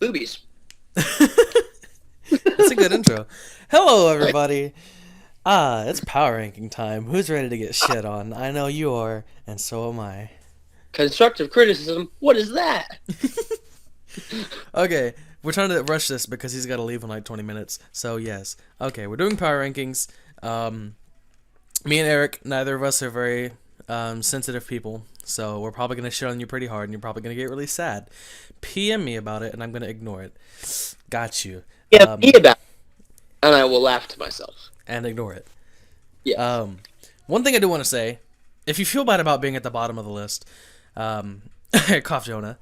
boobies. That's a good intro. Hello, everybody. It's power ranking time. Who's ready to get shit on? I know you are, and so am I. Constructive criticism? What is that? Okay, we're trying to rush this because he's got to leave in like 20 minutes. So, yes. Okay, we're doing power rankings. Me and Eric, neither of us are very sensitive people, so we're probably going to shit on you pretty hard, and you're probably going to get really sad. PM me about it, and I'm going to ignore it. Got you. Yeah, me about it, and I will laugh to myself. And ignore it. Yes. One thing I do want to say, if you feel bad about being at the bottom of the list, cough Jonah,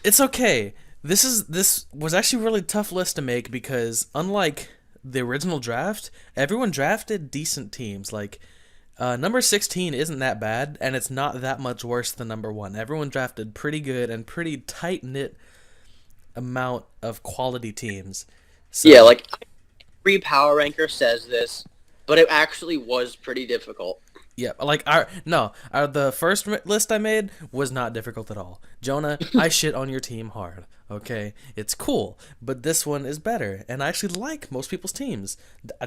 it's okay. This was actually a really tough list to make because unlike the original draft, everyone drafted decent teams. Like number 16 isn't that bad, and it's not that much worse than number 1. Everyone drafted pretty good and pretty tight knit amount of quality teams. So, Yeah, like every power ranker says this, but it actually was pretty difficult. yeah, like the first list I made was not difficult at all. Jonah, I shit on your team hard. Okay, it's cool, but this one is better, and I actually like most people's teams.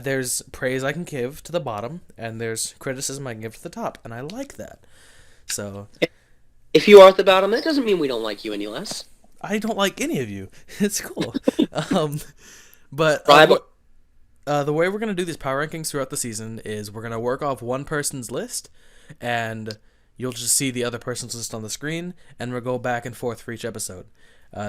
There's praise I can give to the bottom, and there's criticism I can give to the top, and I like that. So If you are at the bottom, that doesn't mean we don't like you any less. I don't like any of you. It's cool. um, but Rival. the way we're gonna do these power rankings throughout the season is we're gonna work off one person's list, and you'll just see the other person's list on the screen, and we'll go back and forth for each episode.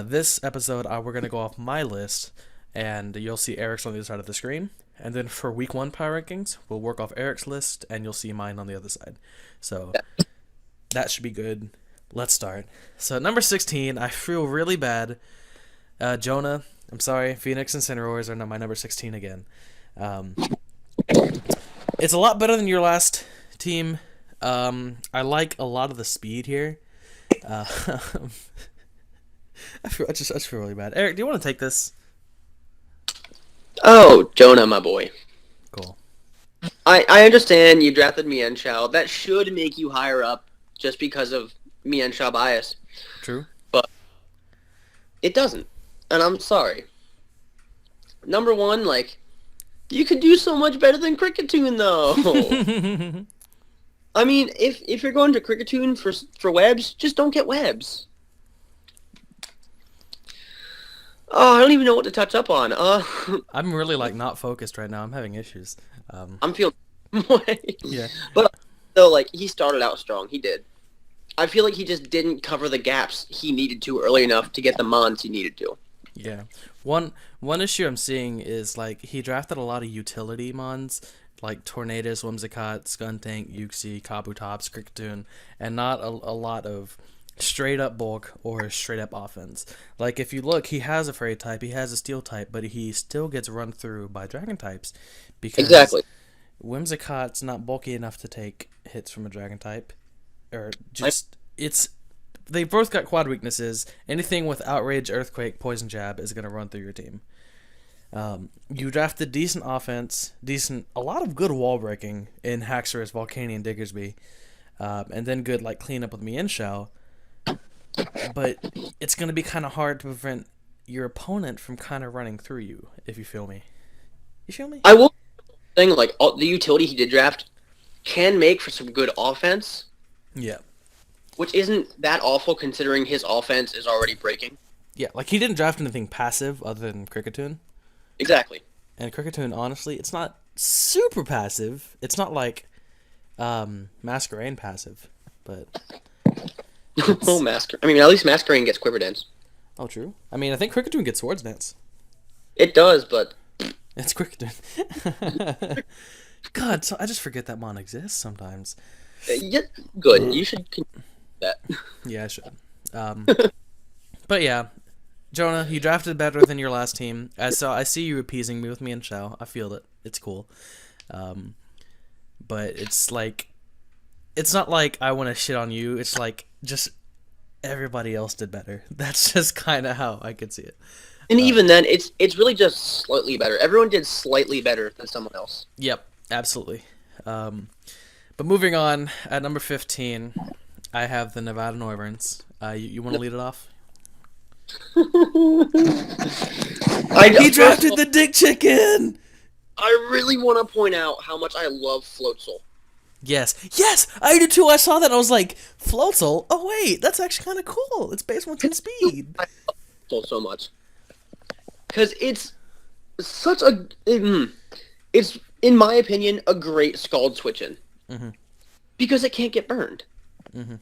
This episode, we're gonna go off my list, and you'll see Eric's on the other side of the screen. And then for week 1 power rankings, we'll work off Eric's list, and you'll see mine on the other side. So that should be good. Let's start. So at number 16, I feel really bad. Jonah, I'm sorry. Phoenix and Incineroars are not my number 16 again. Um, it's a lot better than your last team. I like a lot of the speed here. Uh, I just feel really bad. Eric, do you want to take this? Oh, Jonah, my boy. Cool. I understand you drafted Mian Chao. That should make you higher up just because of Mian Chao bias. True. But it doesn't. And I'm sorry. Number 1, like, you could do so much better than Cricketune, though. I mean, if you're going to Cricketune for webs, just don't get webs. Oh, I don't even know what to touch up on. I'm really like not focused right now. I'm having issues. I'm feeling Yeah. But though, like, he started out strong. He did. I feel like he just didn't cover the gaps he needed to early enough to get the mons he needed to. Yeah. One issue I'm seeing is like he drafted a lot of utility mons like Tornadus, Whimsicott, Skuntank, Uxie, Kabutops, Kricketune, and not a lot of straight up bulk or straight up offense. Like if you look, he has a Fairy type, he has a Steel type, but he still gets run through by Dragon types because Exactly. Whimsicott's not bulky enough to take hits from a Dragon type, or just it's they both got quad weaknesses. Anything with Outrage, Earthquake, Poison Jab is gonna run through your team. You drafted decent offense, a lot of good wall breaking in Haxorus, Volcanion, Diggersby, and then good like cleanup with Mienshao. But it's gonna be kind of hard to prevent your opponent from kind of running through you, if you feel me. You feel me? I will think, like, all, the utility he did draft can make for some good offense, Yeah. which isn't that awful considering his offense is already breaking. Yeah, like he didn't draft anything passive other than Kricketune. Exactly. And Kricketune, honestly, it's not super passive. It's not like Masquerain passive, but Oh, Masquerain. I mean, at least Masquerain gets Quiver Dance. oh, true. I mean, I think Kricketune gets Swords Dance. It does, but It's Kricketune. God, so I just forget that mon exists sometimes. yeah, good. You should continue that. Yeah, I should. But yeah, Jonah, you drafted better than your last team. I see you appeasing me with me and Shao. I feel it. It's cool. But it's like, it's not like I want to shit on you. It's like just everybody else did better. That's just kind of how I could see it. And even then, it's really just slightly better. Everyone did slightly better than someone else. Yep, absolutely. But moving on, at number 15, I have the Nevada Norverns. You want to lead it off? He First of drafted all, the dick chicken. I really want to point out how much I love Floatzel. Yes, yes, I do too. I saw that. And I was like, Floatzel. Oh wait, that's actually kind of cool. It's based on team speed. I love Floatzel so much because it's such a it's in my opinion a great Scald switch in Mm-hmm. because it can't get burned. Mm-hmm.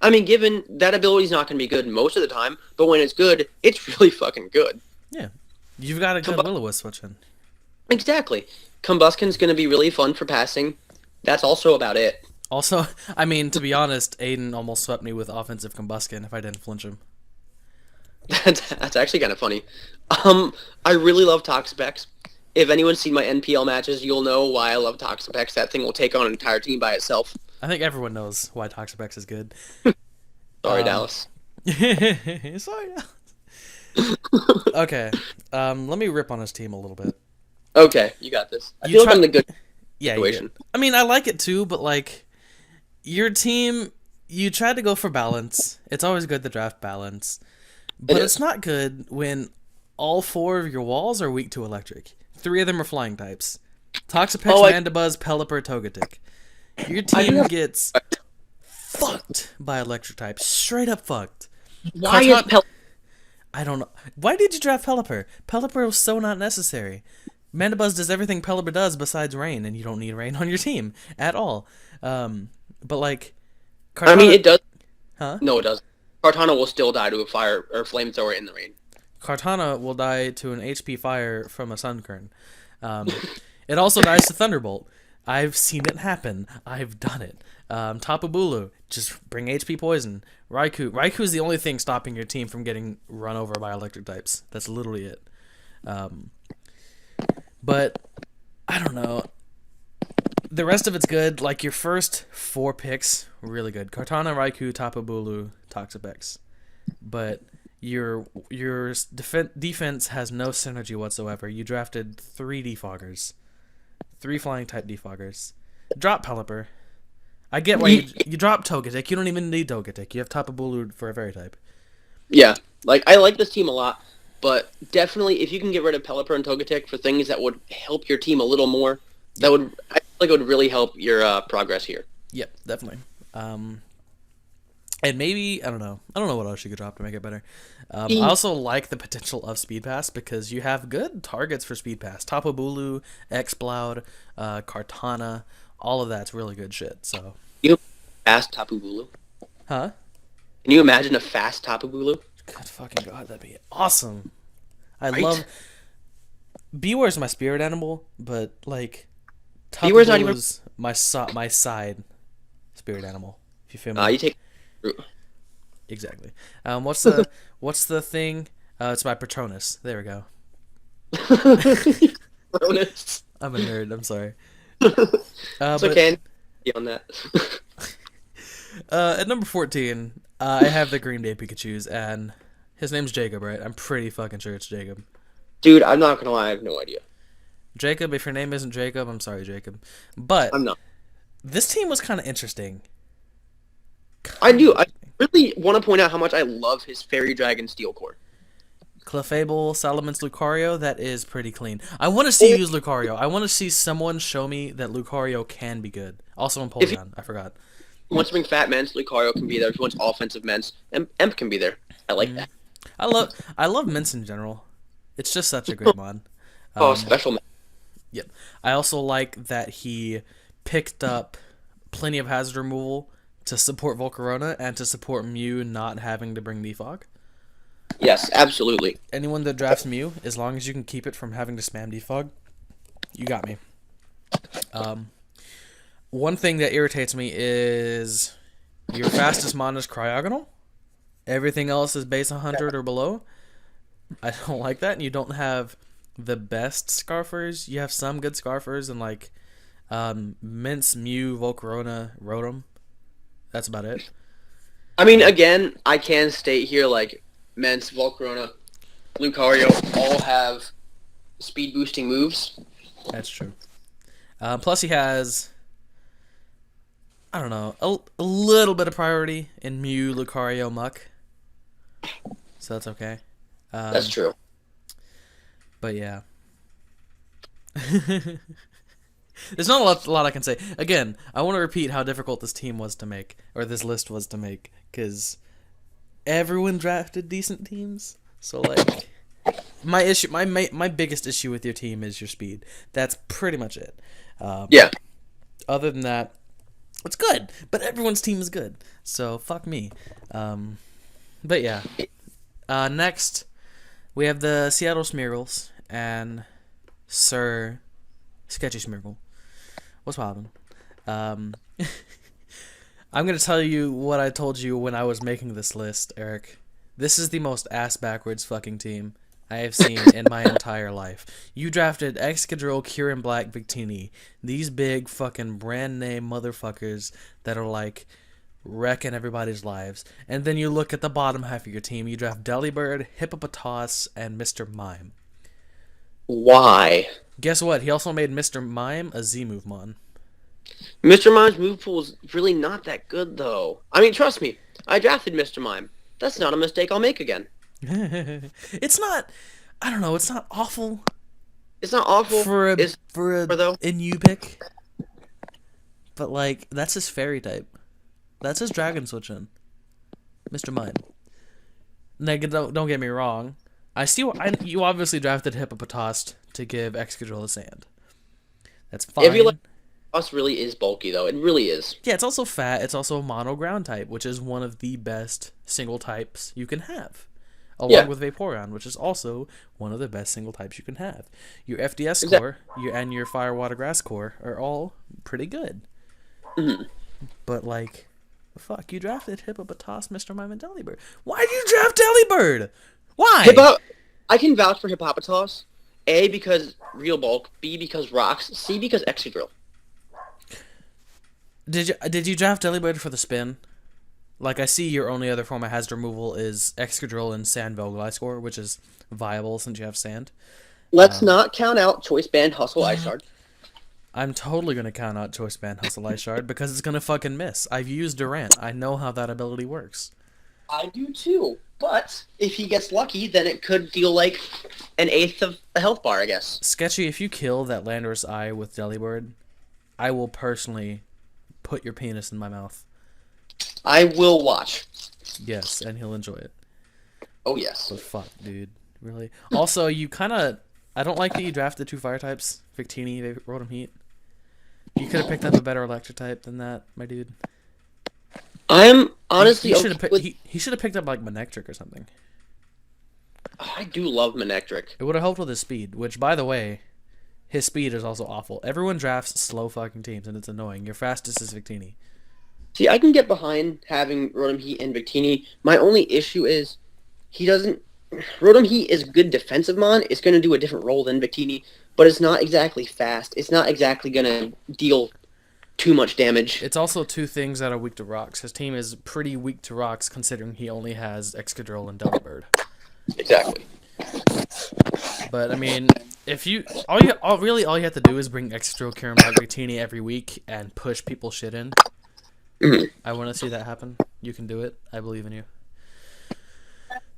I mean, given that ability's not going to be good most of the time, but when it's good, it's really fucking good. Yeah, you've got a good Combu- Will-O-Wisp switch in. exactly. Combustion's going to be really fun for passing. That's also about it. Also, I mean, to be honest, Aiden almost swept me with offensive combustion if I didn't flinch him. That's actually kind of funny. I really love Toxapex. If anyone's seen my NPL matches, you'll know why I love Toxapex. That thing will take on an entire team by itself. I think everyone knows why Toxapex is good. Sorry, Um, Dallas. Sorry. Okay. Let me rip on his team a little bit. Okay, you got this. I You feel like try. I'm in a good Yeah, you situation. did. I mean, I like it too, but like your team, you tried to go for balance. It's always good to draft balance, It but it's is. not good when all four of your walls are weak to electric. Three of them are flying types: Toxapex, Oh, Mandibuzz, Pelipper, Togetic. Your I do team have. gets fucked by electric types, straight up fucked. Why is Carton, Pel? I don't know. Why did you draft Pelipper? Pelipper was so not necessary. Mandibuzz does everything Pelipper does besides rain, and you don't need rain on your team at all. But like, I mean, Cartana, it does. huh? No, it doesn't. Cartana will still die to a fire or flamethrower in the rain. Cartana will die to an HP fire from a Sunkern. Um, it also dies to Thunderbolt. I've seen it happen. I've done it. Tapu Bulu, just bring HP poison. Raikou is the only thing stopping your team from getting run over by electric types. That's literally it. Um, but I don't know. The rest of it's good. Like your first four picks, really good. Kartana, Raikou, Tapu Bulu, Toxapex. But your defense has no synergy whatsoever. You drafted three defoggers, three flying type defoggers. Drop Pelipper. I get why you drop Togetic. You don't even need Togetic. You have Tapu Bulu for a fairy type. Yeah, like I like this team a lot, but definitely if you can get rid of Pelipper and Togetic for things that would help your team a little more, that would I feel like it would really help your progress here. Yep, definitely. And maybe I don't know what else you could drop to make it better. I also like the potential of Speed Pass because you have good targets for Speed Pass. Tapu Bulu, Exploud, Kartana, all of that's really good shit. So, You fast Tapu Bulu? huh? Can you imagine a fast Tapu Bulu? God fucking god, that'd be awesome. I Right? love Bewear's my spirit animal, but like Tapu Bewear's not even. Bulu's my side spirit animal. If you feel me. You take. Exactly. What's the thing? It's my Patronus. There we go. Bonus. I'm a nerd. I'm sorry. It's But okay. Be on that. at number 14, I have the Green Day Pikachu's, and his name's Jacob, right? I'm pretty fucking sure it's Jacob. Dude, I'm not gonna lie. I have no idea. Jacob, if your name isn't Jacob, I'm sorry, Jacob. But I'm not. this team was kind of interesting. I do. I really want to point out how much I love his Fairy Dragon Steel Core. Clefable, Salamence, Lucario, that is pretty clean. I want to see you use Lucario. I want to see someone show me that Lucario can be good. Also in If you Polygon, I forgot. want to bring Fat Ments, Lucario can be there. If you want offensive Ments, Emp can be there. I like that. I love Mints in general. It's just such a great mod. Oh, special Ments. Yep. I also like that he picked up plenty of hazard removal to support Volcarona and to support Mew not having to bring Defog. Yes, absolutely. Anyone that drafts Mew, as long as you can keep it from having to spam Defog, you got me. One thing that irritates me is your fastest mon is Cryogonal. Everything else is base 100 or below. I don't like that, and you don't have the best Scarfers. You have some good Scarfers and like Mince, Mew, Volcarona, Rotom. That's about it. I mean, again, I can state here like Ments, Volcarona, Lucario all have speed boosting moves. That's true. Plus, he has, I don't know, a little bit of priority in Mew, Lucario, Muck. so that's okay. That's true. But yeah. There's not a lot I can say. Again, I want to repeat how difficult this team was to make, or this list was to make, because everyone drafted decent teams. So like, my biggest issue with your team is your speed. That's pretty much it. Yeah. Other than that, it's good. But everyone's team is good. So fuck me. But yeah. Next, we have the Seattle Smeargles and Sir Sketchy Smeargle. What's poppin'? I'm gonna tell you what I told you when I was making this list, Eric. This is the most ass backwards fucking team I have seen in my entire life. You drafted Excadrill, Kieran Black, Victini. These big fucking brand name motherfuckers that are like wrecking everybody's lives. And then you look at the bottom half of your team. You draft Delibird, Hippopotas, and Mr. Mime. Why? Guess what? He also made Mr. Mime a Z-move mon. Mr. Mime's move pool is really not that good, though. I mean, trust me, I drafted Mr. Mime. That's not a mistake I'll make again. It's not. I don't know. It's not awful. It's not awful for a though. NU pick. But like, that's his fairy type. That's his dragon switch in. Mr. Mime. Don't get me wrong. You obviously drafted Hippopotas to give Excadrill the sand. That's fine. If you like, us really is bulky though. It really is. Yeah, it's also fat. It's also a mono ground type, which is one of the best single types you can have. Along with Vaporeon, which is also one of the best single types you can have. Your FDS core and your Fire, Water, Grass core are all pretty good. Mm-hmm. But like, fuck, you drafted Hippopotas, Mr. Mime, and Delibird. Why did you draft Delibird? Why? I can vouch for Hippopotas. A, because real bulk. B, because rocks. C, because Excadrill. Did you draft Delibird for the spin? Like, I see your only other form of hazard removal is Excadrill and Sand Gliscor, which is viable since you have Sand. Let's not count out Choice Band Hustle Ice Shard. I'm totally going to count out Choice Band Hustle Ice Shard because it's going to fucking miss. I've used Durant. I know how that ability works. I do too. But if he gets lucky, then it could deal like an eighth of a health bar, I guess. Sketchy, if you kill that Landorus Eye with Delibird, I will personally put your penis in my mouth. I will watch. Yes, and he'll enjoy it. Oh, yes. But fuck, dude. Really? Also, you kind of... I don't like that you drafted two fire types. Victini, Rotom Heat. You could have picked up a better electric type than that, my dude. I'm honestly... He should have picked up, like, Manectric or something. I do love Manectric. It would have helped with his speed, which, by the way, his speed is also awful. Everyone drafts slow fucking teams, and it's annoying. Your fastest is Victini. See, I can get behind having Rotom Heat and Victini. My only issue is he doesn't... Rotom Heat is good defensive mon. It's going to do a different role than Victini, but it's not exactly fast. It's not exactly going to deal too much damage. It's also two things that are weak to rocks. His team is pretty weak to rocks considering he only has Excadrill and Delibird. Exactly. But I mean, if you all you have to do is bring Excadrill, Kieran Black, Victini every week and push people shit in. Mm-hmm. I want to see that happen. You can do it. I believe in you.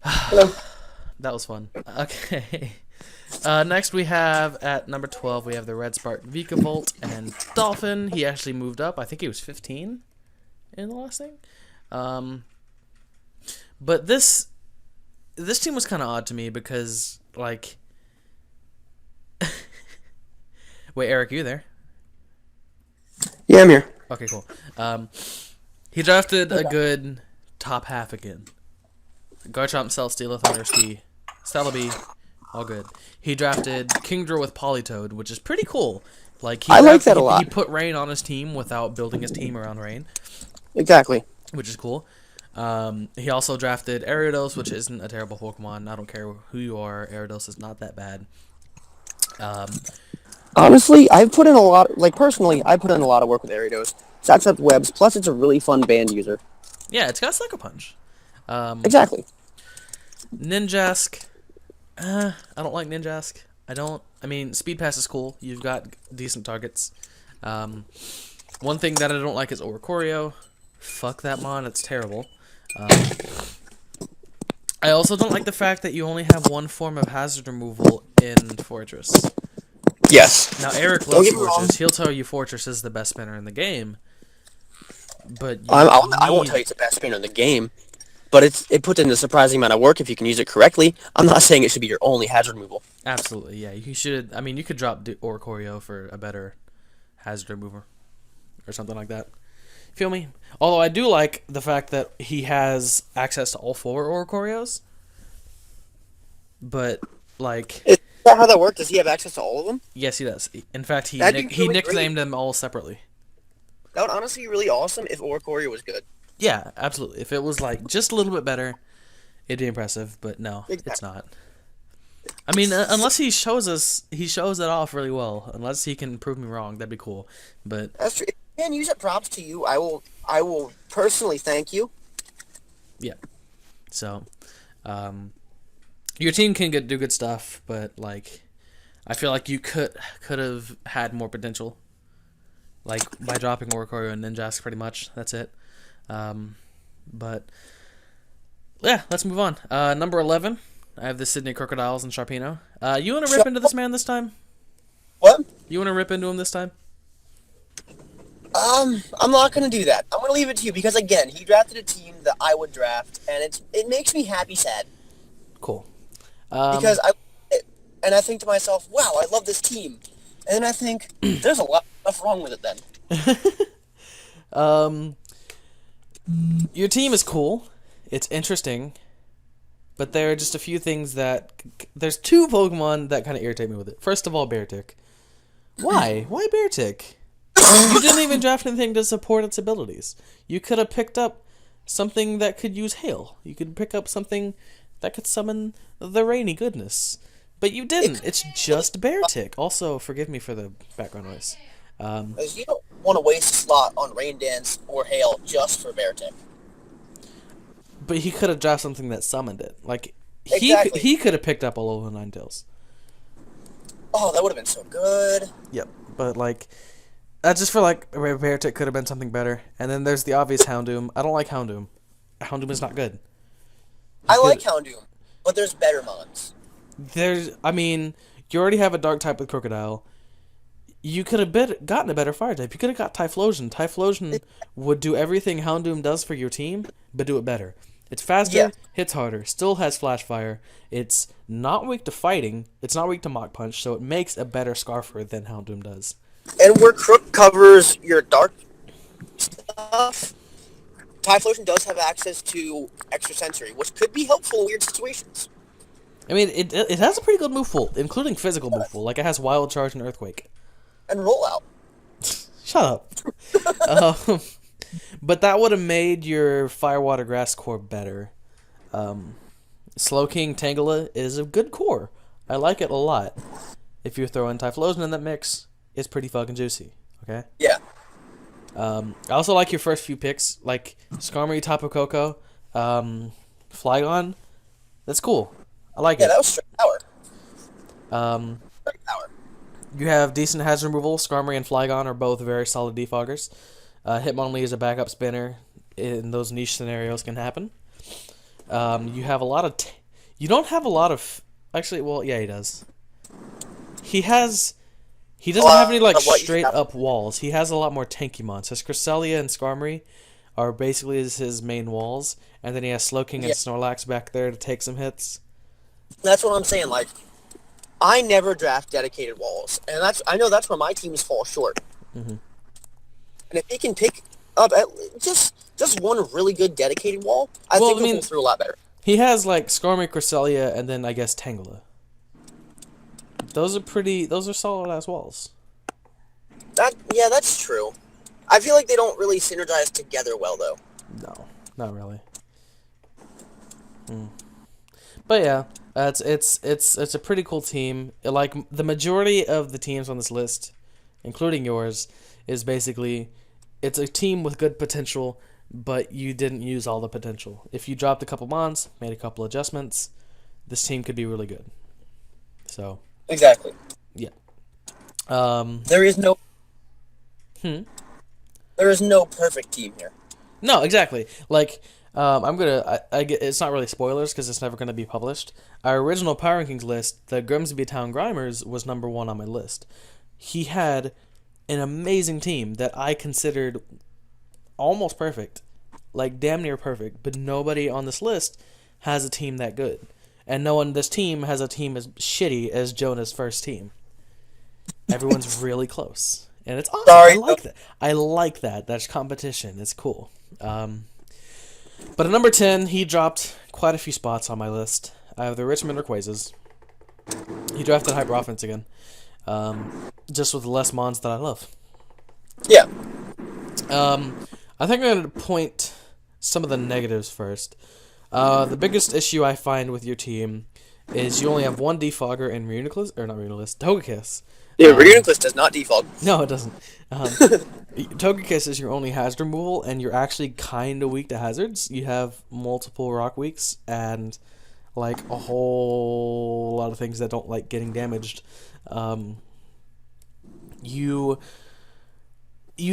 Hello. That was fun. Okay. Next we have at number 12 we have the Red Spark Vikavolt and Dolphin. He actually moved up. I think he was 15 in the last thing. But this team was kind of odd to me because like wait, Eric, are you there? Yeah, I'm here. Okay, cool. He drafted a good top half again. Garchomp, Celesteela, Thunderski, Celebi, all good. He drafted Kingdra with Politoed, which is pretty cool. Like I like that a lot. He put Rain on his team without building his team around Rain. Exactly. Which is cool. He also drafted Ariados, which isn't a terrible Pokemon. I don't care who you are. Ariados is not that bad. Honestly, I've put in a lot. Like personally, I put in a lot of work with Ariados. Sets up webs. Plus, it's a really fun band user. Yeah, it's got Sucker Punch. Exactly. Ninjask. I don't like Ninjask. I mean, Speed Pass is cool. You've got decent targets. One thing that I don't like is Oricorio. Fuck that mon. It's terrible. I also don't like the fact that you only have one form of hazard removal in Fortress. Yes. Now, Eric Don't loves get me wrong. Fortress. He'll tell you Fortress is the best spinner in the game, but you I won't tell you need. it's the best spinner in the game, but it puts in a surprising amount of work if you can use it correctly. I'm not saying it should be your only hazard removal. Absolutely, yeah. You should. I mean, you could drop Oricorio for a better hazard remover or something like that. Feel me? Although I do like the fact that he has access to all four Oricorios, but like, Is that how that works? Does he have access to all of them? yes, he does. In fact, That'd be he really great. nicknamed them all separately. That would honestly be really awesome if Oricorio was good. Yeah, absolutely. If it was like just a little bit better, it'd be impressive. But no, Exactly. it's not. I mean, unless he shows it off really well. Unless he can prove me wrong, that'd be cool. But That's true. If you can use it, props to you. I will personally thank you. yeah, so your team can do good stuff, but like, I feel like you could have had more potential. Like by dropping Oricorio and Ninjask, pretty much. That's it. But yeah, let's move on. Number 11, I have the Sydney Crocodiles and Sharpeeno. You want to rip into this man this time? What? You want to rip into him this time? I'm not gonna do that. I'm gonna leave it to you because again, he drafted a team that I would draft, and it makes me happy, sad Cool. because and I think to myself, wow, I love this team, and then I think there's a lot of stuff wrong with it. Then Your team is cool. It's interesting. But there are just a few things that... There's two Pokemon that kind of irritate me with it. First of all, Beartick. Why? Why Beartick? You didn't even draft anything to support its abilities. You could have picked up something that could use Hail. You could pick up something that could summon the rainy goodness. But you didn't. It's just Beartick. Also, forgive me for the background noise. because you don't want to waste a slot on Rain Dance or Hail just for Beartick. But he could have drafted something that summoned it. Like, Exactly. he could have picked up Alola Ninetales. Oh, that would have been so good. Yep. But, like... I just feel like Beartick could have been something better. And then there's the obvious Houndoom. I don't like Houndoom. Houndoom is not good. I like Houndoom, but there's better mons. I mean, you already have a dark type with Crocodile. You could have gotten a better fire type. You could have got Typhlosion. Typhlosion would do everything Houndoom does for your team, but do it better. It's faster, Yeah. hits harder, still has Flash Fire. It's not weak to fighting. It's not weak to Mach Punch, so it makes a better Scarfer than Houndoom does. And where Crook covers your dark stuff, Typhlosion does have access to Extrasensory, which could be helpful in weird situations. I mean, it has a pretty good move pool, including physical move pool. Like, it has Wild Charge and Earthquake. And Rollout. Shut up. But that would have made your Fire, Water, Grass core better. Slowking Tangela is a good core. I like it a lot. If you throw in Typhlosion in that mix, it's pretty fucking juicy. Okay? Yeah. I also like your first few picks, like Skarmory, Tapu Koko, Flygon. That's cool. I like Yeah, it. that was straight power. Straight power. You have decent hazard removal. Skarmory and Flygon are both very solid defoggers. Hitmonlee is a backup spinner. In those niche scenarios can happen. You have a lot of... you don't have a lot of... Actually, well, yeah, he does. He doesn't have any, like, straight up walls. He has a lot more tanky mons. His Cresselia and Skarmory are basically his main walls. And then he has Slowking and Snorlax back there to take some hits. That's what I'm saying, like, I never draft dedicated walls, and I know that's where my teams fall short. Mm-hmm. And if he can pick up just one really good dedicated wall, I think he'll pull through a lot better. He has, like, Skarmory, Cresselia, and then, I guess, Tangela. Those are solid-ass walls. Yeah, that's true. I feel like they don't really synergize together well, though. No, not really. But yeah, it's a pretty cool team. Like, the majority of the teams on this list, including yours, is basically it's a team with good potential, but you didn't use all the potential. If you dropped a couple mons, made a couple adjustments, this team could be really good. So Exactly. yeah. There is no perfect team here. No, exactly. Like, I get it's not really spoilers because it's never gonna be published. Our original power rankings list, the Grimsby Town Grimers, was number one on my list. He had an amazing team that I considered almost perfect, like damn near perfect. But nobody on this list has a team that good, and no one on this team has a team as shitty as Jonah's first team. Everyone's really close, and it's awesome. I Sorry. like that. I like that. That's competition. It's cool. But at number 10, he dropped quite a few spots on my list. I have the Richmond Rayquazes. He drafted Hyper Offense again, just with less mons that I love. Yeah. I think I'm going to point some of the negatives first. The biggest issue I find with your team is you only have one defogger in Reuniclus, or not Reuniclus, Togekiss. Yeah, Reuniclus does not defog. No, it doesn't. Togekiss is your only hazard removal, and you're actually kind of weak to hazards. You have multiple rock weaks and like a whole lot of things that don't like getting damaged. You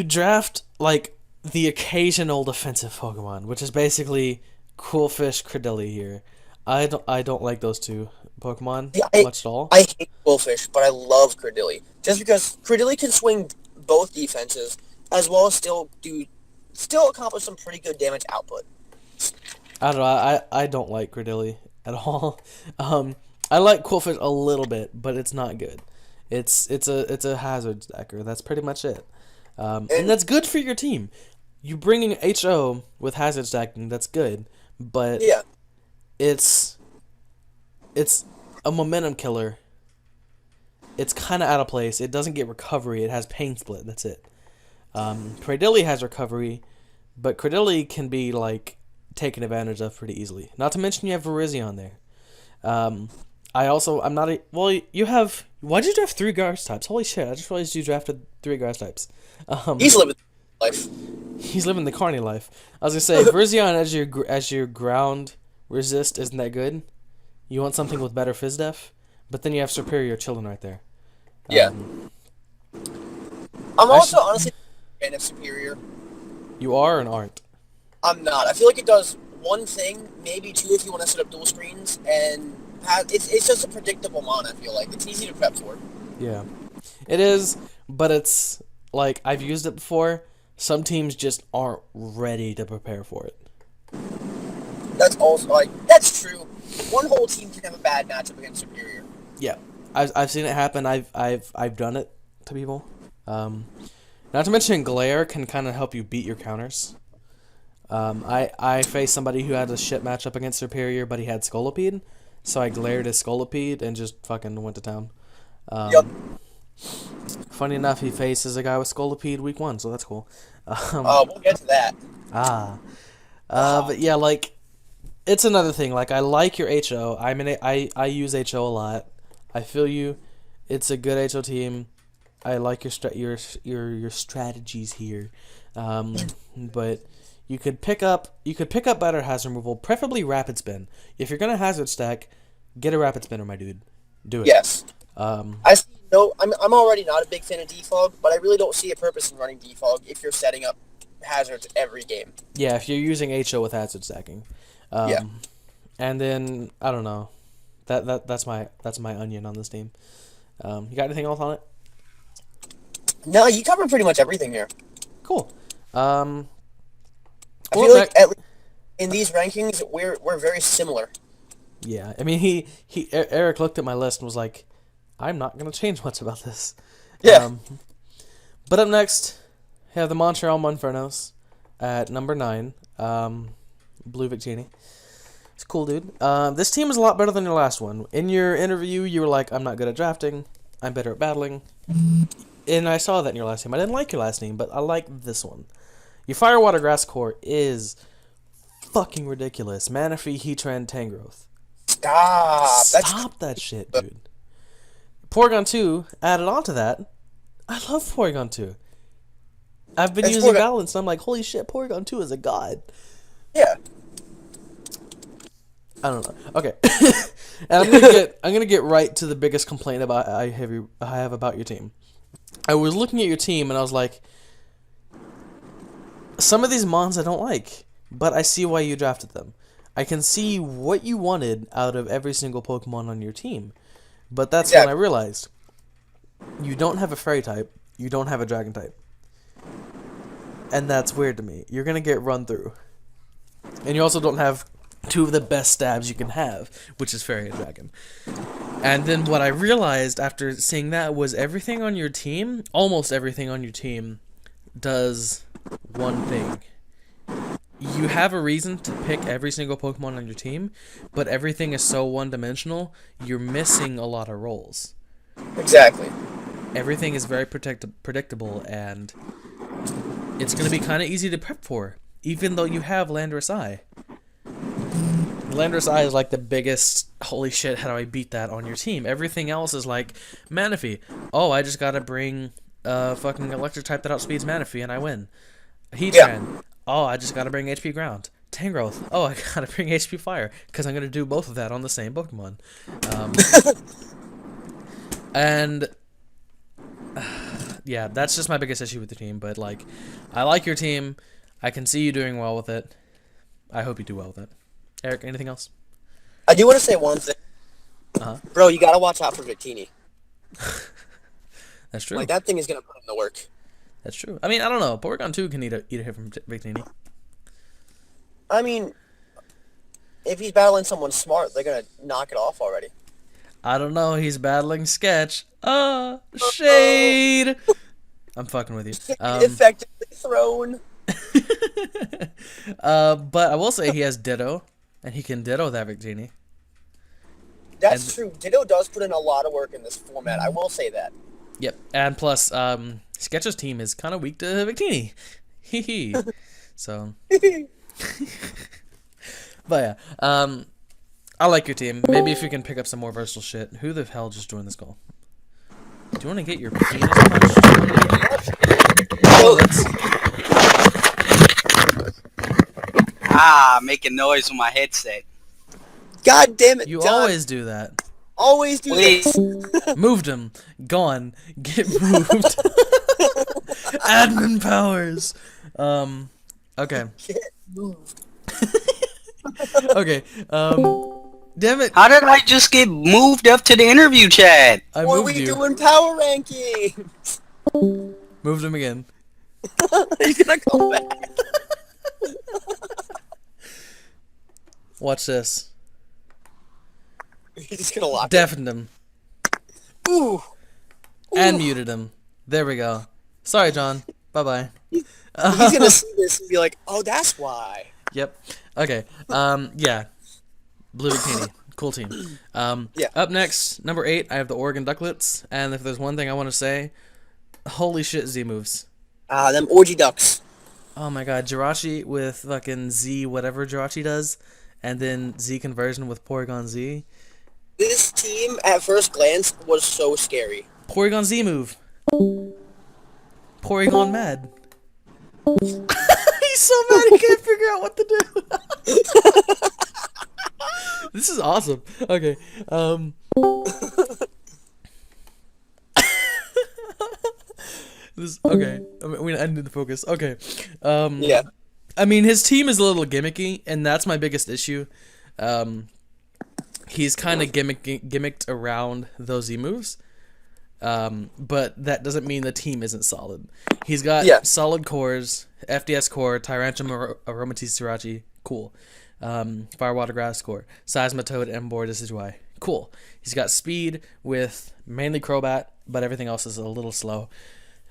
draft like the occasional defensive Pokemon, which is basically Coolfish, Cradily here. I don't like those two Pokemon much at all. I hate Quillfish, but I love Cradily. Just because Cradily can swing both defenses, as well as still accomplish some pretty good damage output. I don't know. I don't like Cradily at all. I like Quillfish a little bit, but it's not good. It's a hazard stacker. That's pretty much it. And that's good for your team. You bringing HO with hazard stacking, that's good, but Yeah. it's a momentum killer. It's kind of out of place. It doesn't get recovery. It has pain split. That's it. Cradily has recovery, but Cradily can be like taken advantage of pretty easily. Not to mention you have Virizion there. I'm not a well. You have why'd you draft 3 grass types? Holy shit! I just realized you drafted 3 grass types. He's living life. He's living the carny life. I was gonna say Virizion as your ground resist isn't that good. You want something with better phys def, but then you have Superior chilling right there. Yeah. I'm also honestly a fan of Superior. You are and aren't. I'm not. I feel like it does one thing, maybe two if you want to set up dual screens, and it's just a predictable mon, I feel like. It's easy to prep for. Yeah. It is, but it's like I've used it before. Some teams just aren't ready to prepare for it. That's also that's true. One whole team can have a bad matchup against Superior. Yeah. I've seen it happen. I've done it to people. Not to mention Glare can kind of help you beat your counters. I faced somebody who had a shit matchup against Superior, but he had Scolipede, so I glared his Scolipede and just fucking went to town. Yep. Funny enough, he faces a guy with Scolipede week 1, so that's cool. We'll get to that. But yeah, like, it's another thing. Like, I like your HO. I use HO a lot. I feel you. It's a good HO team. I like your strategies here. But you could pick up better hazard removal, preferably rapid spin. If you're gonna hazard stack, get a rapid spinner, my dude. Do it. Yes. I'm already not a big fan of defog, but I really don't see a purpose in running defog if you're setting up hazards every game. Yeah, if you're using HO with hazard stacking. Yeah. And then I don't know. That's my onion on this team. You got anything else on it? No, you covered pretty much everything here. Cool. I feel like in these rankings we're very similar. Yeah, I mean Eric looked at my list and was like, I'm not gonna change much about this. Yeah. But up next, we have the Montreal Monfernos at number 9. Blue Victini. It's cool, dude. This team is a lot better than your last one. In your interview, you were like, I'm not good at drafting. I'm better at battling. And I saw that in your last team. I didn't like your last team, but I like this one. Your Fire Water Grass core is fucking ridiculous. Manaphy, Heatran, Tangrowth. Stop that shit, dude. Porygon 2 added on to that. I love Porygon 2. I've been using Balance, and I'm like, holy shit, Porygon 2 is a god. Yeah. I don't know. Okay. And I'm gonna get right to the biggest complaint about I have about your team. I was looking at your team and I was like, some of these mons I don't like. but I see why you drafted them. I can see what you wanted out of every single Pokemon on your team. But that's when I realized you don't have a Fairy type, you don't have a Dragon type. And that's weird to me. You're going to get run through. And you also don't have two of the best stabs you can have, which is Fairy and Dragon. And then what I realized after seeing that was everything on your team, almost everything on your team, does one thing. You have a reason to pick every single Pokemon on your team, but everything is so one-dimensional, you're missing a lot of roles. Exactly. Everything is very predictable, and it's going to be kind of easy to prep for, even though you have Landorus Eye. Landorus Eye is like the biggest, holy shit, how do I beat that on your team? Everything else is like, Manaphy. Oh, I just got to bring a fucking electric type that outspeeds Manaphy, and I win. Heatran. Yeah. Oh, I just gotta bring HP Ground. Tangrowth. Oh, I gotta bring HP Fire, because I'm gonna do both of that on the same Pokemon. And yeah, that's just my biggest issue with the team. But like, I like your team. I can see you doing well with it. I hope you do well with it. Eric, anything else? I do want to say one thing. Bro, you gotta watch out for Victini. That's true. Like, that thing is gonna put in the work. That's true. I mean, I don't know. Porygon 2 can eat a hit from Victini. I mean, if he's battling someone smart, they're going to knock it off already. I don't know. He's battling Sketch. Shade! I'm fucking with you. Effectively thrown. But I will say he has Ditto, and he can Ditto that Victini. That's true. Ditto does put in a lot of work in this format. I will say that. Yep. And plus, Sketch's team is kind of weak to Victini. Hee. So. But yeah, I like your team. Maybe if you can pick up some more versatile shit. Who the hell just joined this call? Do you want to get your penis punched? Oh, making noise with my headset. God damn it, You John. always do that. Always do this. Moved him. Gone. Get moved. Admin powers. Okay. Get moved. Okay. Damn it. How did I just get moved up to the interview chat? I What are moved we you. doing power rankings? Moved him again. He's gonna come back. Watch this. He's just gonna lock Deafened him. Ooh. And muted him. There we go. Sorry, John. Bye-bye. He's gonna see this and be like, oh, that's why. Yep. Okay. Yeah. Blue Bikini. Cool team. Yeah. Up next, number 8, I have the Oregon Ducklets. And if there's one thing I want to say, holy shit, Z moves. Them orgy ducks. Oh my god, Jirachi with fucking Z whatever Jirachi does, and then Z conversion with Porygon Z. This team, at first glance, was so scary. Porygon Z move. Porygon mad. He's so mad he can't figure out what to do. This is awesome. Okay. Okay. I mean, we ended the focus. Okay. Yeah. I mean, his team is a little gimmicky, and that's my biggest issue. He's kind of gimmicked around those Z moves. But that doesn't mean the team isn't solid. He's got solid cores, FDS core, Tyrantrum, Aromatisse, Jirachi, cool. Fire, Water, Grass core, Seismitoad, Emboar, Decidueye, cool. He's got speed with mainly Crobat, but everything else is a little slow.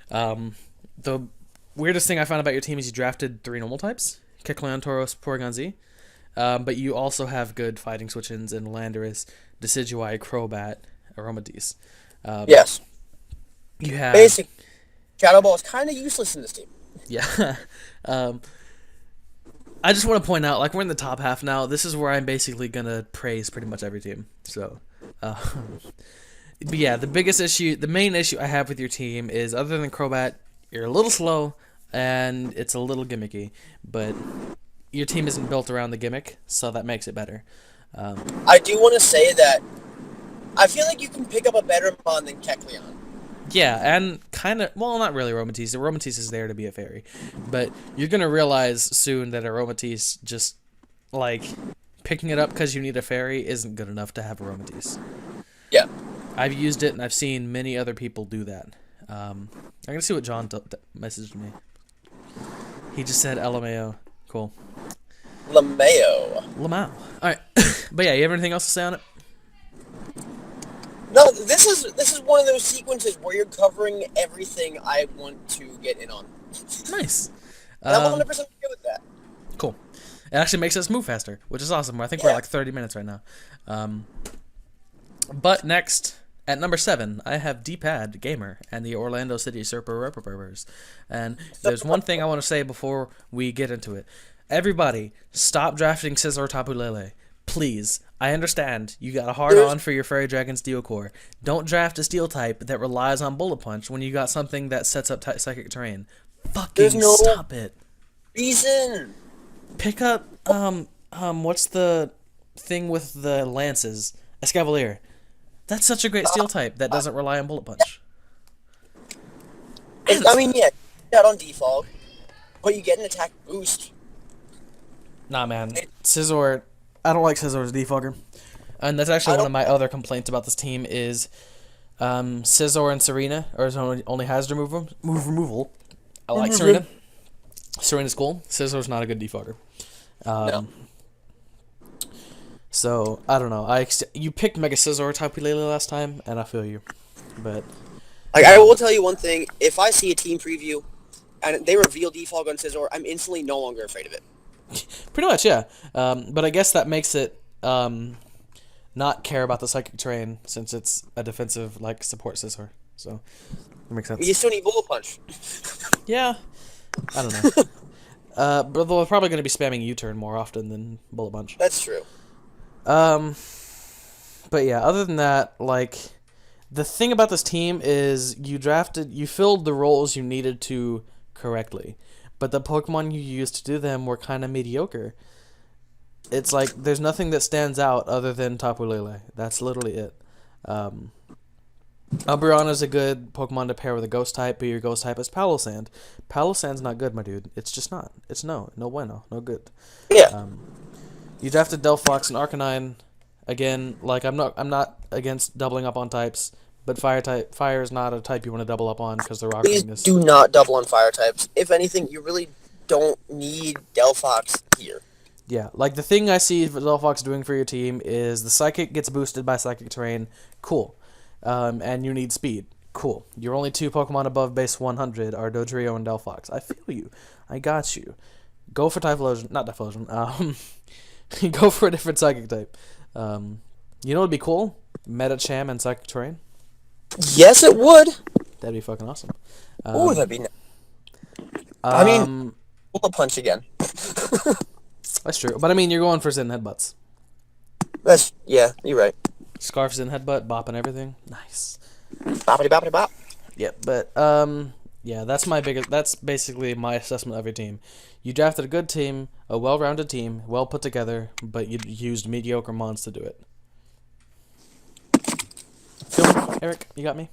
The weirdest thing I found about your team is you drafted 3 normal types, Kecleon, Tauros, Porygon Z. But you also have good fighting switch-ins in Landorus, Decidueye, Crobat, Aromatisse. Yes. You have Basic. Shadow Ball is kind of useless in this team. Yeah. I just want to point out, like, we're in the top half now. This is where I'm basically gonna praise pretty much every team. So, but yeah, the main issue I have with your team is, other than Crobat, you're a little slow and it's a little gimmicky. But your team isn't built around the gimmick, so that makes it better. I do want to say that I feel like you can pick up a better Mon than Kecleon. Yeah, and kind of, well, not really Aromatisse. Aromatisse is there to be a fairy. But you're going to realize soon that Aromatisse just, like, picking it up because you need a fairy isn't good enough to have Aromatisse. Yeah. I've used it, and I've seen many other people do that. I'm going to see what John messaged me. He just said LMAO. Cool. LeMayo. Alright. But yeah, you have anything else to say on it? No, this is one of those sequences where you're covering everything I want to get in on. Nice. And I'm 100% okay with that. Cool. It actually makes us move faster, which is awesome. I think we're at like 30 minutes right now. But next, at number 7, I have D-Pad Gamer and the Orlando City Surpers. And there's one thing I want to say before we get into it. Everybody, stop drafting Scizor Tapu Lele. Please. I understand you got a hard-on for your Fairy Dragon Steel Core. Don't draft a Steel type that relies on Bullet Punch when you got something that sets up Psychic Terrain. Fucking stop it. Reason. Pick up, what's the thing with the lances? Escavalier. That's such a great Steel type that doesn't rely on Bullet Punch. I mean, yeah, out on default, but you get an attack boost. Nah, man. Scizor... I don't like Scizor's defogger. And that's actually one of my other complaints about this team is Scizor and Serena, or only hazard move removal. I like Serena. Serena's cool. Scizor's not a good defogger. No. So, I don't know. You picked Mega Scizor Tapu Lele last time, and I feel you. But Like, I will tell you one thing. If I see a team preview and they reveal defog on Scizor, I'm instantly no longer afraid of it. pretty much, yeah. But I guess that makes it not care about the Psychic Terrain since it's a defensive, like, support Scizor. So, that makes sense. You still need Bullet Punch. Yeah. I don't know. But they're probably going to be spamming U-turn more often than Bullet Punch. That's true. But yeah, other than that, like, the thing about this team is you filled the roles you needed to correctly. But the Pokemon you used to do them were kind of mediocre. It's like, there's nothing that stands out other than Tapu Lele. That's literally it. Umbreon's a good Pokemon to pair with a Ghost type, but your Ghost type is Palossand. Palossand's not good, my dude. It's just not. It's no bueno, no good. Yeah. You drafted Delphox and Arcanine. Again, like, I'm not against doubling up on types, but fire is not a type you want to double up on because the rock Please weakness. do not double on fire types. If anything, you really don't need Delphox here. Yeah, like, the thing I see Delphox doing for your team is the Psychic gets boosted by Psychic Terrain. Cool. And you need speed. Cool. Your only 2 Pokemon above base 100 are Dodrio and Delphox. I feel you. I got you. Go for Typhlosion. Not Typhlosion. Go for a different Psychic type. You know what would be cool? Metacham and Psychic Terrain. Yes, it would. That'd be fucking awesome. Ooh, that'd be nice. I mean, Bullet Punch again. That's true. But I mean, you're going for Zen Headbutts. Yeah, you're right. Scarf Zen Headbutt, bop and everything. Nice. Boppity boppity bop. Yep, but yeah, that's basically my assessment of your team. You drafted a good team, a well-rounded team, well put together, but you used mediocre mons to do it. Feel me, Eric? You got me?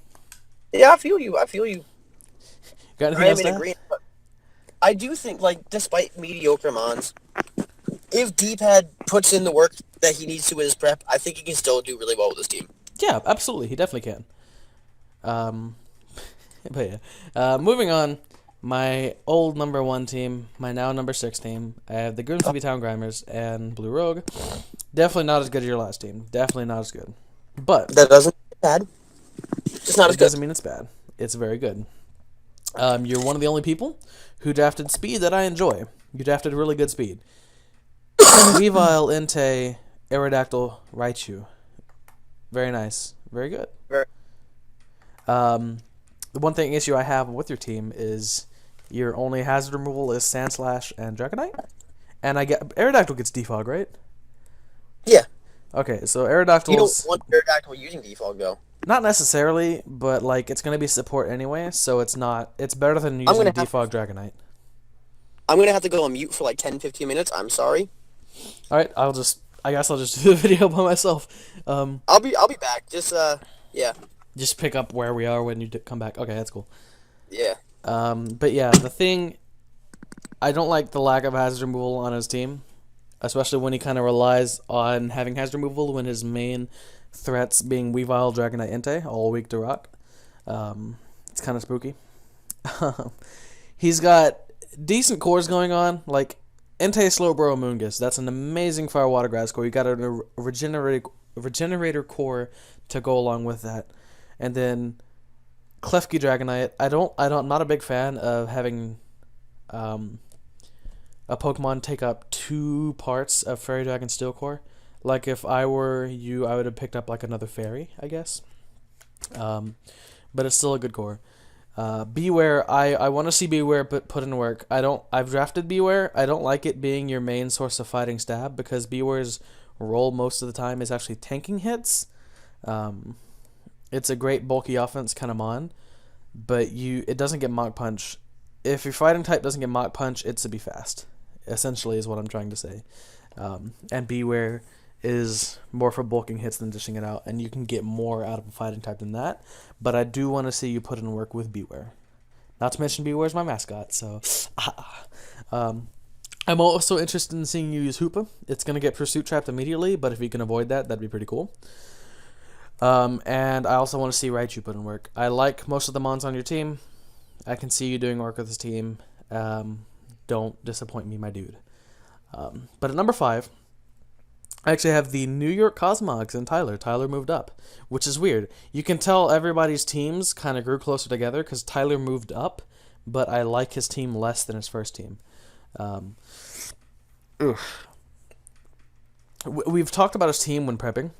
Yeah, I feel you. Got anything I am else in to add? agreement. But I do think, like, despite mediocre mons, if D-Pad puts in the work that he needs to with his prep, I think he can still do really well with his team. Yeah, absolutely. He definitely can. But yeah. Moving on, my old number 1 team, my now number 6 team, I have the Grimsby Town Grimers and Blue Rogue. Definitely not as good as your last team. Definitely not as good. But That doesn't mean it's bad. It's not as it good. doesn't mean it's bad. It's very good. You're one of the only people who drafted speed that I enjoy. You drafted really good speed. Weavile, Entei, Aerodactyl, Raichu. Very nice. Very good. Very. The one issue I have with your team is your only hazard removal is Sandslash and Dragonite. And Aerodactyl gets defog, right? Yeah. Okay, so You Aerodactyl's... don't want Aerodactyl using defog, though. Not necessarily, but, like, it's going to be support anyway, so it's better than using defog Dragonite. I'm going to have to go on mute for like 10-15 minutes. I'm sorry. Alright, I guess I'll just do the video by myself. I'll be back. Just, yeah. Just pick up where we are when you come back. Okay, that's cool. Yeah. But yeah, the thing, I don't like the lack of hazard removal on his team, especially when he kind of relies on having hazard removal when his main threats being Weavile, Dragonite, Entei, all weak to rock. It's kind of spooky. He's got decent cores going on, like Entei, Slowbro, Moongus. That's an amazing Fire Water Grass core. You got a regenerator core to go along with that, and then Klefki Dragonite. I'm not a big fan of having a Pokemon take up 2 parts of Fairy Dragon Steel Core. Like if I were you, I would have picked up like another fairy, I guess. But it's still a good core. Beware, I want to see Beware put in work. I've drafted Beware. I don't like it being your main source of fighting stab because Beware's role most of the time is actually tanking hits. It's a great bulky offense kind of mon, but it doesn't get Mach Punch. If your fighting type doesn't get Mach Punch, it's to be fast. Essentially, is what I'm trying to say. And Beware is more for bulking hits than dishing it out, and you can get more out of a fighting type than that. But I do want to see you put in work with Beware. Not to mention Beware's my mascot, so. I'm also interested in seeing you use Hoopa. It's going to get Pursuit Trapped immediately, but if you can avoid that, that'd be pretty cool. And I also want to see Raichu put in work. I like most of the mons on your team. I can see you doing work with this team. Don't disappoint me, my dude. But at number 5, I actually have the New York Cosmogs and Tyler. Tyler moved up, which is weird. You can tell everybody's teams kind of grew closer together because Tyler moved up, but I like his team less than his first team. We've talked about his team when prepping.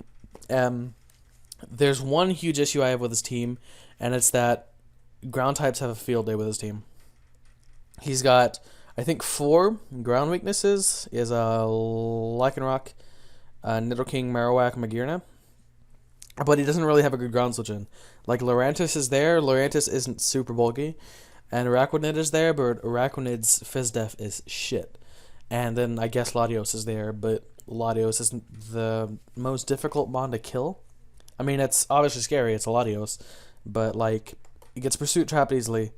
There's one huge issue I have with his team, and it's that ground types have a field day with his team. He's got, I think, 4 ground weaknesses. He has a Lycanroc, Nidoking, Marowak, Magearna. But he doesn't really have a good ground switch in. Like, Lurantis is there. Lurantis isn't super bulky. And Araquanid is there, but Araquanid's Fizdef is shit. And then I guess Latios is there, but Latios isn't the most difficult mon to kill. I mean, it's obviously scary. It's a Latios. But, like, it gets Pursuit Trapped easily.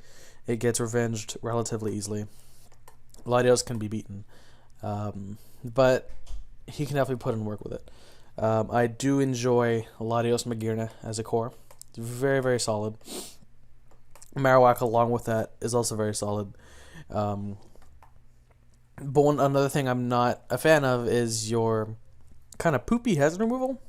It gets Revenged relatively easily. Latios can be beaten. But he can definitely put in work with it. I do enjoy Latios Magearna as a core. It's very, very solid. Marowak along with that is also very solid. But another thing I'm not a fan of is your kind of poopy hazard removal.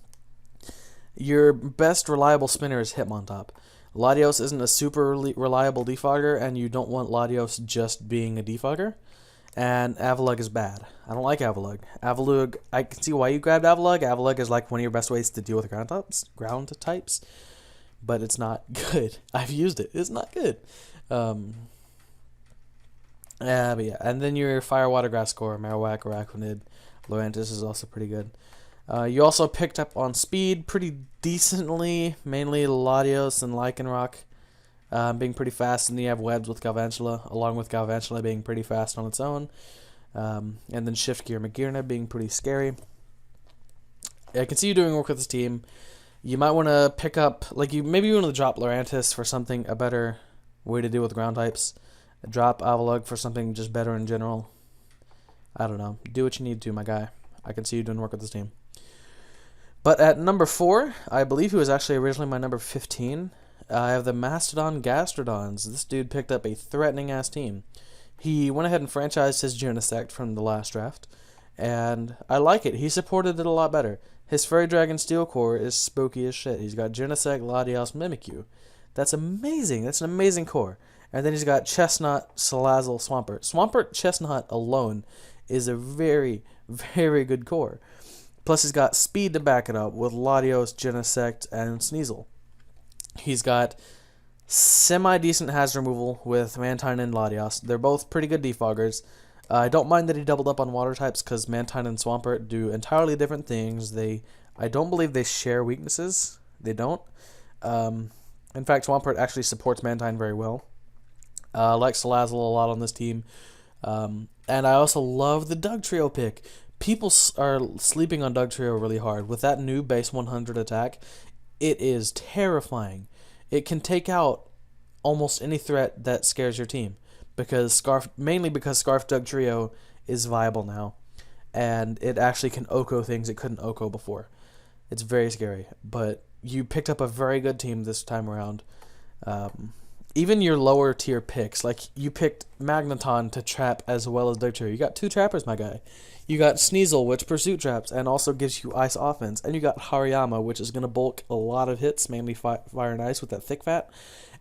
Your best reliable spinner is Hitmontop. Latios isn't a super reliable defogger, and you don't want Latios just being a defogger. And Avalugg is bad. I don't like Avalugg. Avalugg, I can see why you grabbed Avalugg. Avalugg is like one of your best ways to deal with ground types. But it's not good. I've used it. It's not good. But yeah. And then your Fire Water Grass core, Marowak, Araquanid, Lurantis is also pretty good. You also picked up on speed pretty decently, mainly Latios and Lycanroc being pretty fast, and then you have Webs with Galvantula, along with Galvantula being pretty fast on its own, and then Shift Gear Magearna being pretty scary. I can see you doing work with this team. You might want to pick up, maybe you want to drop Lurantis for a better way to deal with ground types. Drop Avalugg for something just better in general. I don't know. Do what you need to, my guy. I can see you doing work with this team. But at number 4, I believe he was actually originally my number 15. I have the Mastodon Gastrodons. This dude picked up a threatening-ass team. He went ahead and franchised his Genesect from the last draft, and I like it. He supported it a lot better. His Fairy Dragon Steel Core is spooky as shit. He's got Genesect, Latios, Mimikyu. That's amazing. That's an amazing core. And then he's got Chestnut, Salazzle, Swampert. Swampert, Chestnut alone is a very, very good core. Plus he's got speed to back it up with Latios, Genesect, and Sneasel. He's got semi-decent hazard removal with Mantine and Latios. They're both pretty good defoggers. I don't mind that he doubled up on water types because Mantine and Swampert do entirely different things. I don't believe they share weaknesses. They don't. In fact, Swampert actually supports Mantine very well. I like Salazzle a lot on this team. And I also love the Dugtrio pick. People are sleeping on Dugtrio really hard. With that new base 100 attack, it is terrifying. it can take out almost any threat that scares your team, mainly because Scarf Doug Trio is viable now, and it actually can Oko things it couldn't Oko before. It's very scary, but you picked up a very good team this time around. Even your lower tier picks, like you picked Magneton to trap as well as Doug Trio. You got 2 trappers, my guy. You got Sneasel, which pursuit traps and also gives you ice offense, and you got Hariyama, which is going to bulk a lot of hits, mainly fire and ice with that thick fat,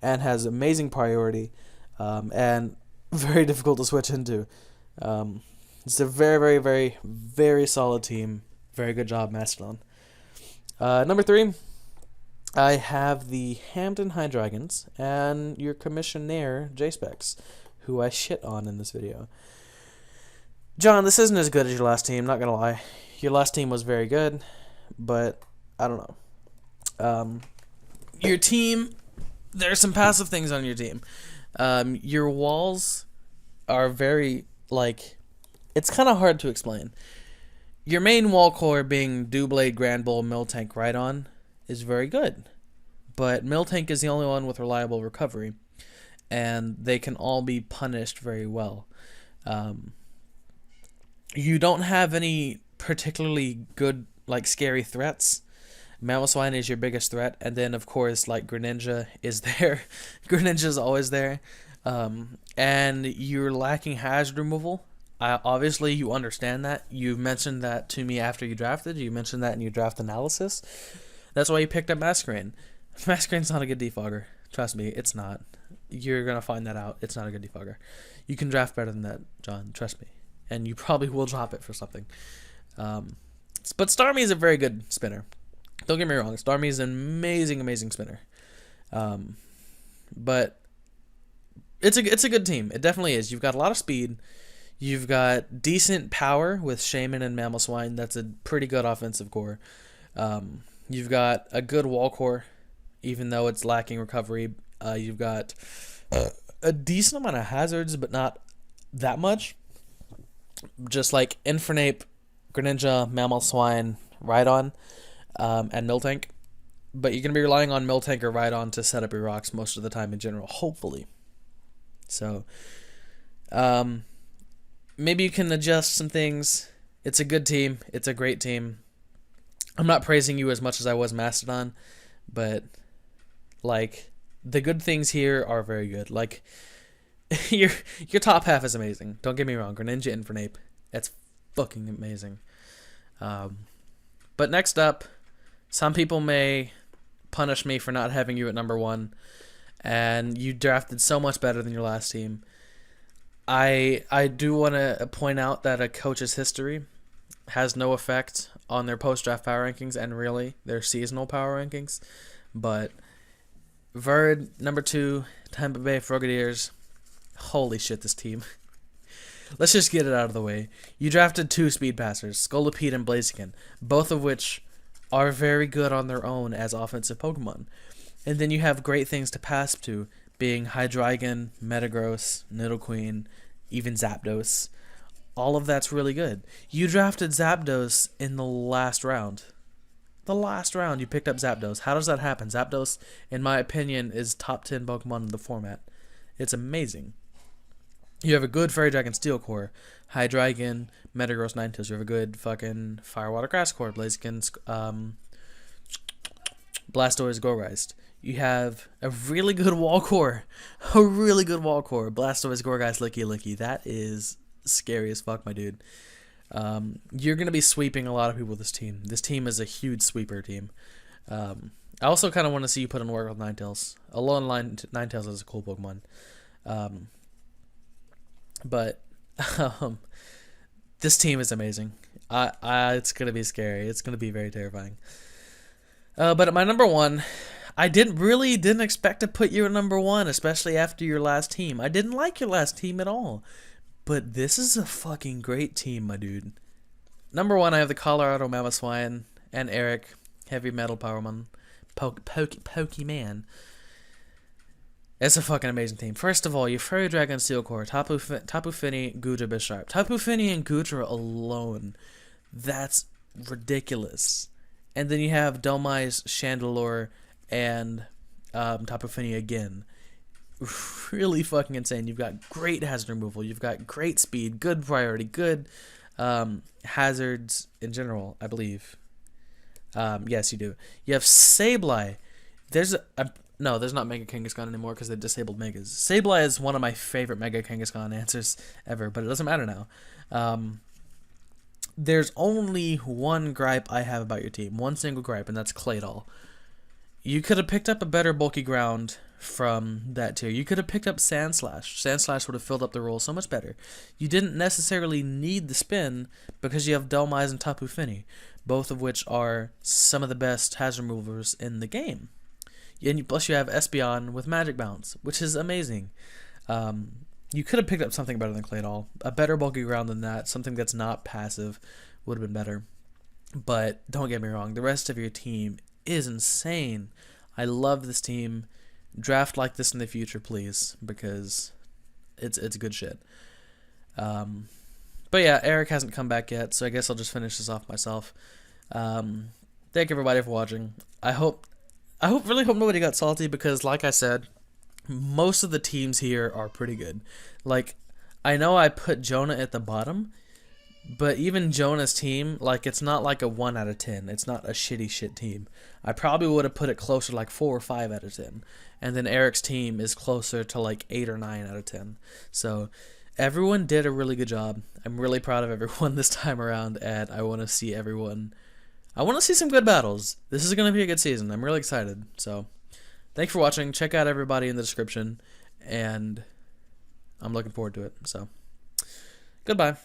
and has amazing priority, and very difficult to switch into. It's a very, very, very, very solid team. Very good job, Mastodon. Number 3, I have the Hampton High Dragons and your commissioner, J-Specs, who I shit on in this video. John, this isn't as good as your last team, not gonna lie. Your last team was very good, but I don't know. Your team, there's some passive things on your team. Your walls are very, it's kind of hard to explain. Your main wall core being Doublade, Grand Bull, Miltank, Rhydon is very good. But Miltank is the only one with reliable recovery, and they can all be punished very well. You don't have any particularly good, scary threats. Mamoswine is your biggest threat, and then, of course, Greninja is there. Greninja's always there. And you're lacking hazard removal. Obviously, you understand that. You mentioned that to me after you drafted. You mentioned that in your draft analysis. That's why you picked up Masquerain. Masquerain's not a good defogger. Trust me, it's not. You're going to find that out. It's not a good defogger. You can draft better than that, John. Trust me. And you probably will drop it for something. But Starmie is a very good spinner. Don't get me wrong. Starmie is an amazing, amazing spinner. But it's a good team. It definitely is. You've got a lot of speed. You've got decent power with Shaman and Mamoswine. That's a pretty good offensive core. You've got a good wall core, even though it's lacking recovery. You've got a decent amount of hazards, but not that much. Just like Infernape, Greninja, Mamoswine, Rhydon, and Miltank. But you're going to be relying on Miltank or Rhydon to set up your rocks most of the time in general, hopefully. So, maybe you can adjust some things. It's a good team. It's a great team. I'm not praising you as much as I was Mastodon, but, the good things here are very good. Your top half is amazing. Don't get me wrong. Greninja, Infernape. That's fucking amazing. But next up, some people may punish me for not having you at number 1, and you drafted so much better than your last team. I do want to point out that a coach's history has no effect on their post-draft power rankings and really their seasonal power rankings. But Verd, number 2, Tampa Bay Frogadiers. Holy shit, this team. Let's just get it out of the way. You drafted 2 speed passers, Scolipede and Blaziken, both of which are very good on their own as offensive Pokemon. And then you have great things to pass to, being Hydreigon, Metagross, Nidoqueen, even Zapdos. All of that's really good. You drafted Zapdos in the last round. The last round you picked up Zapdos. How does that happen? Zapdos, in my opinion, is top 10 Pokemon in the format. It's amazing. You have a good Fairy Dragon Steel core, Hydreigon, Metagross, Ninetales. You have a good fucking Fire Water Grass core, Blaziken, Blastoise, Gourgeist. You have a really good wall core. A really good wall core. Blastoise, Gourgeist, Licky. That is scary as fuck, my dude. You're going to be sweeping a lot of people with this team. This team is a huge sweeper team. I also kind of want to see you put in work with Ninetales. Ninetales is a cool Pokemon. But this team is amazing. It's going to be scary. It's going to be very terrifying. But at my number 1, I didn't expect to put you at number 1, especially after your last team. I didn't like your last team at all. But this is a fucking great team, my dude. Number 1, I have the Colorado Mamoswine and Eric, Heavy Metal Powerman, Pokemon. It's a fucking amazing team. First of all, you Fairy Dragon Steel Core, Tapu Fini, Goodra, Bisharp. Tapu Fini and Goodra alone, that's ridiculous. And then you have Dhelmise, Chandelure, and Tapu Fini again. Really fucking insane. You've got great hazard removal. You've got great speed, good priority, good hazards in general, I believe. Yes, you do. You have Sableye. No, there's not Mega Kangaskhan anymore because they disabled Megas. Sableye is one of my favorite Mega Kangaskhan answers ever, but it doesn't matter now. There's only one gripe I have about your team. One single gripe, and that's Claydol. You could have picked up a better bulky ground from that tier. You could have picked up Sandslash. Sandslash would have filled up the role so much better. You didn't necessarily need the spin because you have Dhelmise and Tapu Fini, both of which are some of the best hazard movers in the game. And plus you have Espeon with Magic Bounce, which is amazing. You could have picked up something better than Claydol. A better bulky ground than that, something that's not passive, would have been better. But don't get me wrong, the rest of your team is insane. I love this team. Draft like this in the future, please, because it's good shit. But yeah, Eric hasn't come back yet, so I guess I'll just finish this off myself. Thank everybody for watching. I really hope nobody got salty because, like I said, most of the teams here are pretty good. Like, I know I put Jonah at the bottom, but even Jonah's team, like, it's not like a 1 out of 10. It's not a shitty shit team. I probably would have put it closer to like 4 or 5 out of 10. And then Eric's team is closer to like 8 or 9 out of 10. So everyone did a really good job. I'm really proud of everyone this time around, and I want to see some good battles. This is going to be a good season. I'm really excited. So thanks for watching. Check out everybody in the description, and I'm looking forward to it. So goodbye.